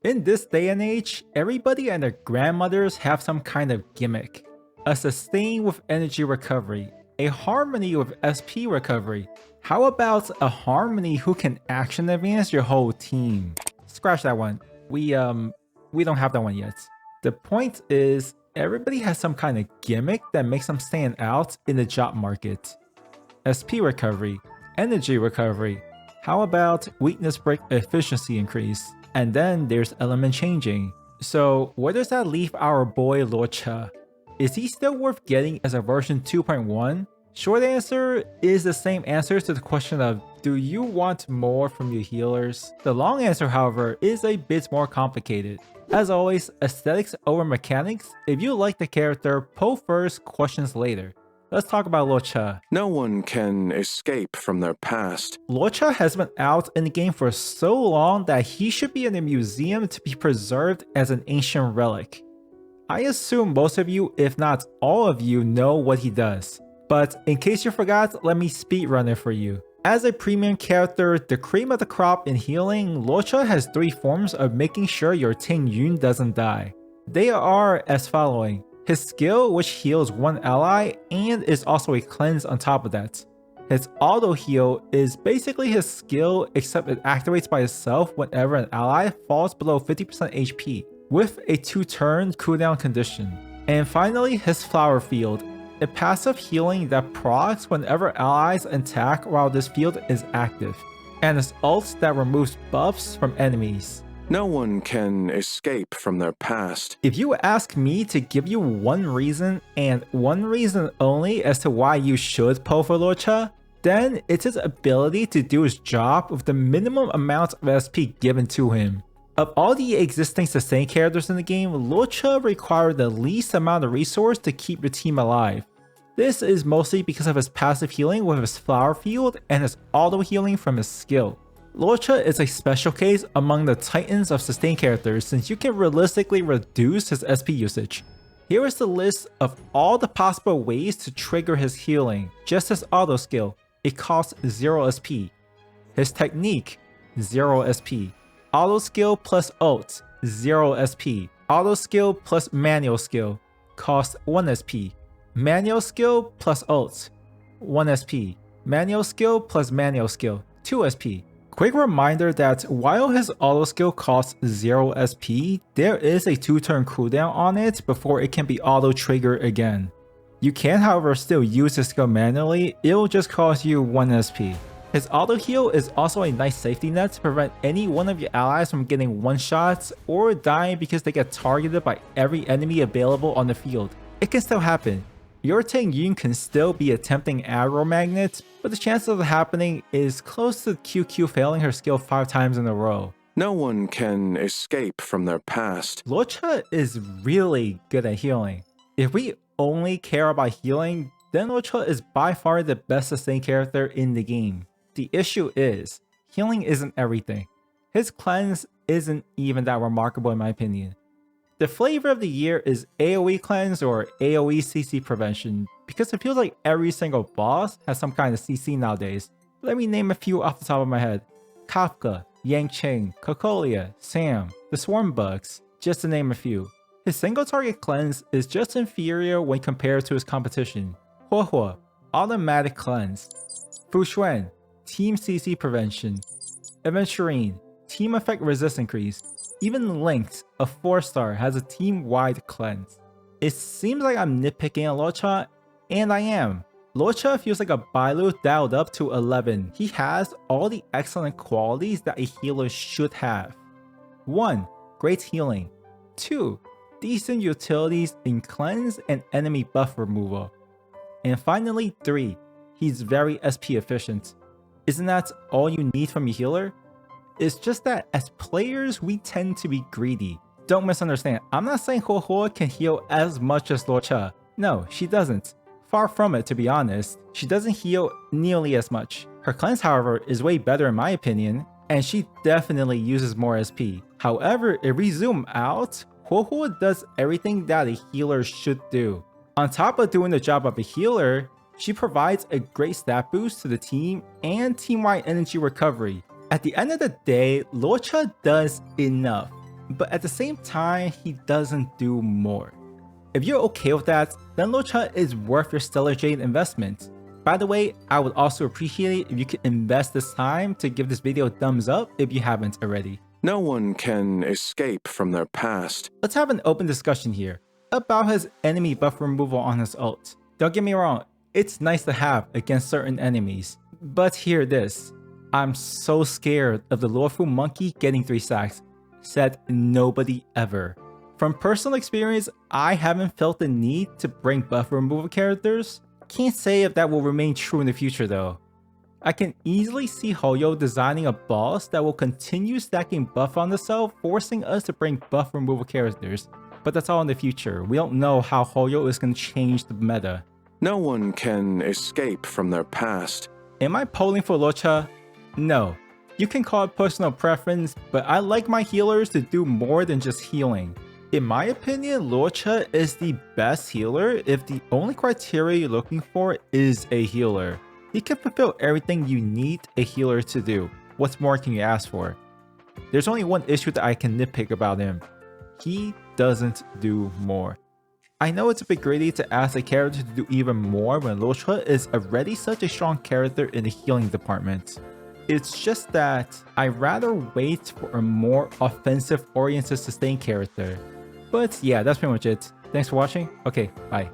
In this day and age, everybody and their grandmothers have some kind of gimmick. A sustain with energy recovery, a harmony with SP recovery. How about a harmony who can action advance your whole team? Scratch that one. We don't have that one yet. The point is, everybody has some kind of gimmick that makes them stand out in the job market. SP recovery, energy recovery. How about weakness break efficiency increase? And then there's element changing. So where does that leave our boy Luocha? Is he still worth getting as a version 2.1? Short answer is the same answer to the question of, do you want more from your healers? The long answer, however, is a bit more complicated. As always, aesthetics over mechanics. If you like the character, poll first, questions later. Let's talk about Luocha. No one can escape from their past. Luocha has been out in the game for so long that he should be in a museum to be preserved as an ancient relic. I assume most of you, if not all of you, know what he does. But in case you forgot, let me speedrun it for you. As a premium character, the cream of the crop in healing, Luocha has 3 forms of making sure your Ting Yun doesn't die. They are as following. His skill, which heals 1 ally and is also a cleanse on top of that. His auto heal is basically his skill, except it activates by itself whenever an ally falls below 50% HP, with a 2-turn cooldown condition. And finally, his flower field, a passive healing that procs whenever allies attack while this field is active, and his ult that removes buffs from enemies. No one can escape from their past. If you ask me to give you one reason, and one reason only as to why you should pull for Luocha, then it's his ability to do his job with the minimum amount of SP given to him. Of all the existing sustain characters in the game, Luocha required the least amount of resource to keep your team alive. This is mostly because of his passive healing with his flower field and his auto healing from his skill. Luocha is a special case among the titans of sustain characters since you can realistically reduce his SP usage. Here is the list of all the possible ways to trigger his healing. Just his auto skill, it costs 0 SP. His technique, 0 SP. Auto skill plus ult, 0 SP. Auto skill plus manual skill, costs 1 SP. Manual skill plus ult, 1 SP. Manual skill plus manual skill, 2 SP. Quick reminder that while his auto skill costs 0 SP, there is a 2-turn cooldown on it before it can be auto triggered again. You can however still use his skill manually, it will just cost you 1 SP. His auto heal is also a nice safety net to prevent any one of your allies from getting one-shots or dying because they get targeted by every enemy available on the field. It can still happen. Your Ting Yun can still be a tempting aggro magnet, but the chance of it happening is close to QQ failing her skill 5 times in a row. No one can escape from their past. Luocha is really good at healing. If we only care about healing, then Luocha is by far the best sustain character in the game. The issue is, healing isn't everything. His cleanse isn't even that remarkable in my opinion. The flavor of the year is AoE cleanse or AoE CC prevention, because it feels like every single boss has some kind of CC nowadays. Let me name a few off the top of my head. Kafka, Yangqing, Cocolia, Sam, the Swarm Bugs, just to name a few. His single target cleanse is just inferior when compared to his competition. Huohuo, automatic cleanse. Fuxuan, team CC prevention. Aventurine, team effect resist increase. Even Lynx, a 4-star, has a team-wide cleanse. It seems like I'm nitpicking on Luocha, and I am. Luocha feels like a Bailu dialed up to 11. He has all the excellent qualities that a healer should have. 1. Great healing. 2. Decent utilities in cleanse and enemy buff removal. And finally 3. He's very SP efficient. Isn't that all you need from a healer? It's just that as players, we tend to be greedy. Don't misunderstand, I'm not saying Huohuo can heal as much as Luocha. No, she doesn't. Far from it, to be honest. She doesn't heal nearly as much. Her cleanse, however, is way better in my opinion, and she definitely uses more SP. However, if we zoom out, Huohuo does everything that a healer should do. On top of doing the job of a healer, she provides a great stat boost to the team and team-wide energy recovery. At the end of the day, Luocha does enough. but at the same time, he doesn't do more. If you're okay with that, then Luocha is worth your Stellar Jade investment. By the way, I would also appreciate it if you could invest this time to give this video a thumbs up if you haven't already. No one can escape from their past. Let's have an open discussion here about his enemy buff removal on his ult. Don't get me wrong, it's nice to have against certain enemies, but hear this. I'm so scared of the Luofu monkey getting 3 stacks. Said nobody ever. From personal experience, I haven't felt the need to bring buff removal characters. Can't say if that will remain true in the future though. I can easily see Hoyo designing a boss that will continue stacking buff on the cell, forcing us to bring buff removal characters. But that's all in the future. We don't know how Hoyo is going to change the meta. No one can escape from their past. Am I polling for Luocha? No. You can call it personal preference, but I like my healers to do more than just healing. In my opinion, Luocha is the best healer if the only criteria you're looking for is a healer. He can fulfill everything you need a healer to do. What more can you ask for? There's only one issue that I can nitpick about him. He doesn't do more. I know it's a bit greedy to ask a character to do even more when Luocha is already such a strong character in the healing department. It's just that I'd rather wait for a more offensive oriented sustained character. But yeah, that's pretty much it. Thanks for watching. Okay, bye.